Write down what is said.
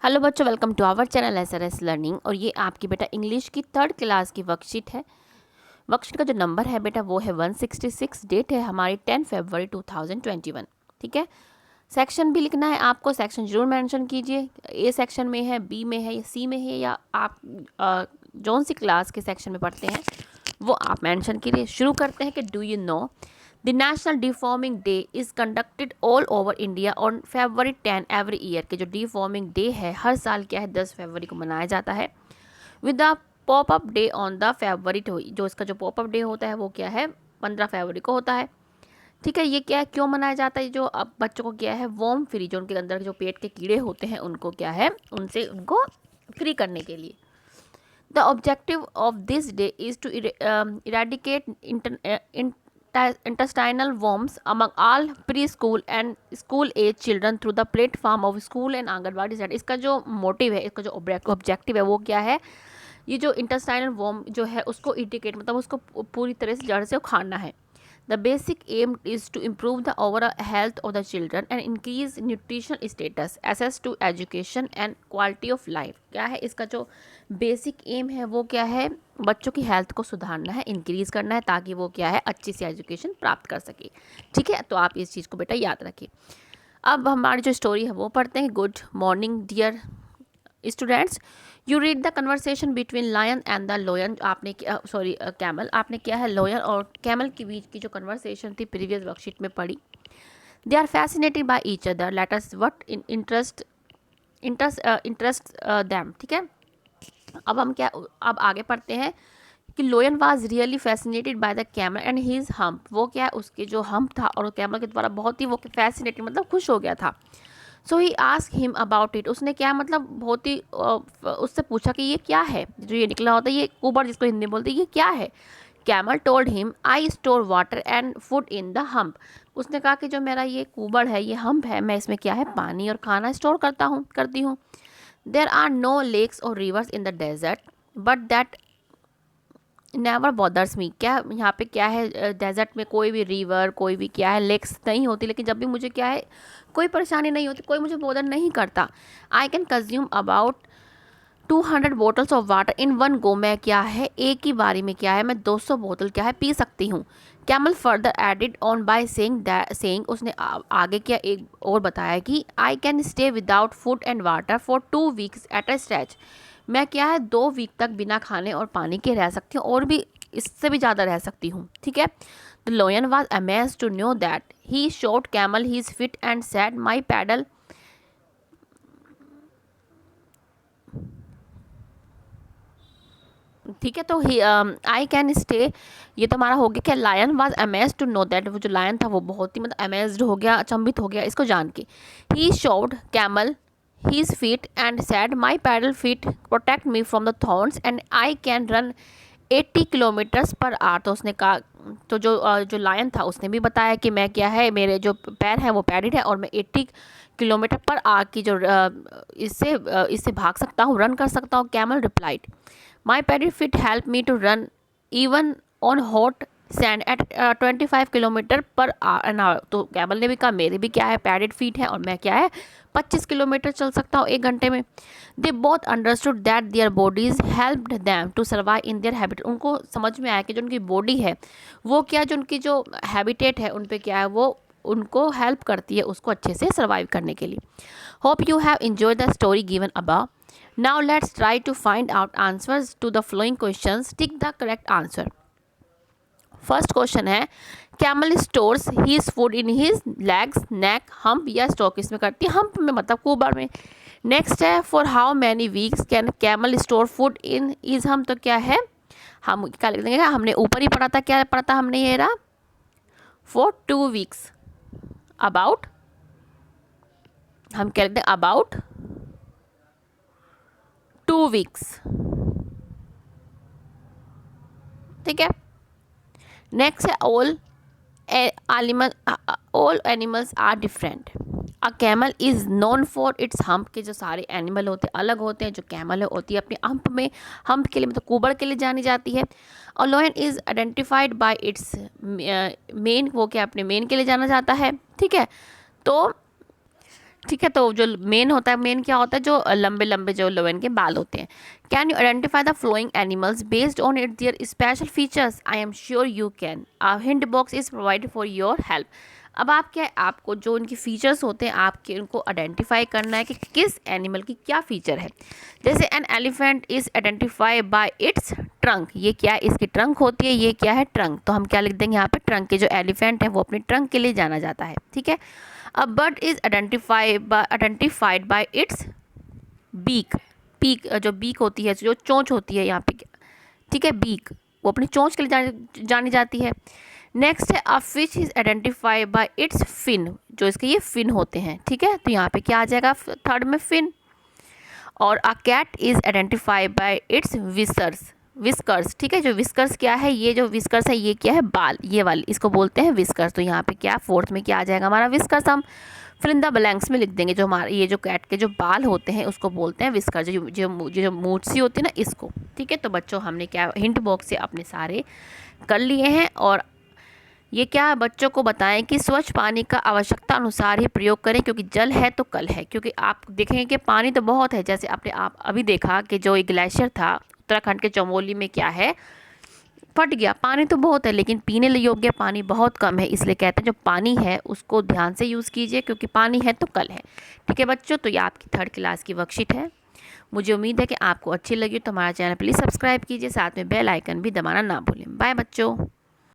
Hello बच्चों, welcome to our channel SRS learning. और ये आपकी बेटा इंग्लिश की 3rd क्लास की वर्कशीट है। वर्कशीट का जो नंबर है बेटा वो है 166। डेट है हमारी 10 फरवरी 2021। ठीक है, सेक्शन भी लिखना है आपको, सेक्शन जरूर मेंशन कीजिए। ए सेक्शन में है, बी में है या सी में है, या आप जौन सी क्लास के सेक्शन में पढ़ते हैं वो आप मेंशन कीजिए। शुरू करते हैं कि do you know the national deforming day is conducted all over India on February 10 every year. के जो डिफॉर्मिंग डे है हर साल क्या है 10 फरवरी को मनाया जाता है। With the popup day on the February, जो इसका जो पॉपअप डे होता है वो क्या है 15 फरवरी को होता है। ठीक है, ये क्या है, क्यों मनाया जाता है? जो अब बच्चों को क्या है वॉर्म फ्री, जो उनके अंदर जो पेट के कीड़े होते हैं उनको क्या है उनसे उनको फ्री करने के लिए। The objective of this day is to eradicate intestinal worms among all preschool and school age children through the platform of school and anganwadi centre. इसका जो मोटिव है, इसका जो ऑब्जेक्टिव है वो क्या है? ये जो इंटेस्टाइनल वर्म जो है उसको इरिडिकेट मतलब उसको पूरी तरह से जड़ से उखाड़ना है। The basic aim is to improve the overall health of the children and increase nutritional status, access to education and quality of life. क्या है इसका जो बेसिक एम है वो क्या है? बच्चों की हेल्थ को सुधारना है, इंक्रीज़ करना है, ताकि वो क्या है अच्छी सी एजुकेशन प्राप्त कर सके। ठीक है, तो आप इस चीज़ को बेटा याद रखिए। अब हमारी जो स्टोरी है वो पढ़ते हैं। Good morning dear students, you read the conversation between lion and the lion. आपने कैमल, आपने क्या है लॉयन और कैमल के बीच की जो कन्वर्सेशन थी प्रीवियस वर्कशीट में पढ़ी। They are fascinated by each other, let us what interest them. ठीक है, अब आगे पढ़ते हैं कि lion was really fascinated by the camel and his hump. वो क्या है उसके जो हम्प था और कैमल के द्वारा बहुत ही वो फैसिनेटेड मतलब खुश हो गया था। सो he ask him about it. उसने क्या मतलब बहुत ही उससे पूछा कि ये क्या है जो ये निकला होता है, ये कुबर जिसको हिंदी में बोलते हैं, ये क्या है? Camel told him I store water and food in the hump. उसने कहा कि जो मेरा ये कुबड़ है, ये हम्प है, मैं इसमें क्या है पानी और खाना स्टोर करती हूँ। There are no lakes or rivers in the desert but that never bothers me. क्या यहाँ पे क्या है, डेजर्ट में कोई भी रिवर कोई भी क्या है लेक्स नहीं होती, लेकिन जब भी मुझे क्या है कोई परेशानी नहीं होती, कोई मुझे बॉदर नहीं करता। I can consume about 200 bottles of water in one go. मैं क्या है एक ही बारी में क्या है मैं 200 बोतल क्या है पी सकती हूँ। Camel further added on by saying उसने आगे क्या एक और बताया कि I can stay without food and water for 2 weeks at a stretch. मैं क्या है 2 वीक तक बिना खाने और पानी के रह सकती हूँ, और भी इससे भी ज़्यादा रह सकती हूँ। ठीक है, the lion was amazed to know that he showed camel his feet and said my paddle. ठीक है, तो आई कैन स्टे, ये तो हमारा हो गया क्या lion was amazed to know that. वो जो लायन था वो बहुत ही मतलब अमेज्ड हो गया, अचंभित हो गया इसको जान के। ही showed camel his feet and said my paddle feet protect me from the thorns and I can run 80 kilometres per hour. तो उसने कहा, तो जो लायन था उसने भी बताया कि मैं क्या है मेरे जो पैर हैं वो पैडेड है और मैं 80 किलोमीटर पर आवर की जो इससे भाग सकता हूँ, रन कर सकता हूँ। Camel replied my padded feet help me to run even on hot sand at 25 kilometre per an hour. तो कैमल ने भी कहा मेरे भी क्या है पैडेड फीट है और मैं क्या है 25 किलोमीटर चल सकता हूँ 1 घंटे में। They both understood that their bodies helped them to survive in their habit. उनको समझ में आया कि जो उनकी बॉडी है वो क्या, जो उनकी जो हैबिटेट है उन पे क्या है वो उनको हेल्प करती है उसको अच्छे से सर्वाइव करने के लिए। Hope you have enjoy the story given above. Now let's try to find out answers to the following questions. Tick the correct answer. First question है camel stores his food in his legs neck hump, या store किस में करती है? Hump में मतलब कुबर में। Next है for how many weeks can camel store food in is हम, तो क्या है हम क्या लिख देंगे, हमने ऊपर ही पढ़ा था, क्या पढ़ा था हमने ये रहा फॉर 2 वीक्स अबाउट, हम क्या लिखते हैं अबाउट 2 वीक्स। ठीक है, नेक्स्ट है all animals are different. A camel is known for its hump. के जो सारे एनिमल होते हैं अलग होते हैं, जो कैमल होती है अपने हम्प में, हम्प के लिए मतलब कुबड़ के लिए जानी जाती है। और लोयन is identified by it's main, वो क्या अपने मेन के लिए जाना जाता है। ठीक है, तो ठीक है। तो जो मेन होता है, मेन क्या होता है, जो लंबे लंबे जो लोवेन के बाल होते हैं। Can you identify the flowing animals based on it their special features? I am sure you can. A hint box is provided for your help. अब आप क्या है, आपको जो उनके फीचर्स होते हैं आपके उनको आइडेंटिफाई करना है कि किस एनिमल की क्या फीचर है। जैसे an elephant is identify bye it's trunk, ये क्या है, इसकी ट्रंक होती है, ये क्या है, ट्रंक। तो हम क्या लिख देंगे यहाँ पे, ट्रंक के जो एलिफेंट है वो अपने ट्रंक के लिए जाना जाता है। ठीक है। A bird is identified by its beak, peak जो बीक होती है, जो चोंच होती है यहाँ पे, ठीक है, बीक, वो अपनी चोंच के लिए जानी जाती है। नेक्स्ट है a fish is identified by its fin, जो इसके ये फिन होते हैं। ठीक है। तो यहाँ पे क्या आ जाएगा थर्ड में, फिन। और a cat is identified by its whiskers, whiskers. ठीक है। जो विस्कर्स क्या है, ये जो विस्कर्स है ये क्या है, बाल, ये वाली, इसको बोलते हैं विस्कर्स। तो यहाँ पे क्या फोर्थ में क्या आ जाएगा हमारा, विस्कर्स। हम फिर इन द ब्लैंक्स में लिख देंगे, जो हमारे ये जो कैट के जो बाल होते हैं उसको बोलते हैं विस्कर, जो मूछी होती है ना, इसको। ठीक है। तो बच्चों हमने क्या हिंट बॉक्स से अपने सारे कर लिए हैं। और ये क्या बच्चों को बताएं कि स्वच्छ पानी का आवश्यकता अनुसार ही प्रयोग करें, क्योंकि जल है तो कल है। क्योंकि आप देखेंगे कि पानी तो बहुत है, जैसे आपने आप अभी देखा कि जो एक ग्लेशियर था उत्तराखंड के चमोली में, क्या है, फट गया। पानी तो बहुत है लेकिन पीने योग्य पानी बहुत कम है, इसलिए कहते हैं जो पानी है उसको ध्यान से यूज़ कीजिए, क्योंकि पानी है तो कल है। ठीक है बच्चों, तो ये आपकी 3rd क्लास की वर्कशीट है। मुझे उम्मीद है कि आपको अच्छी लगी, तो हमारा चैनल प्लीज़ सब्सक्राइब कीजिए, साथ में बेल आइकन भी दबाना ना भूलें। बाय बच्चों।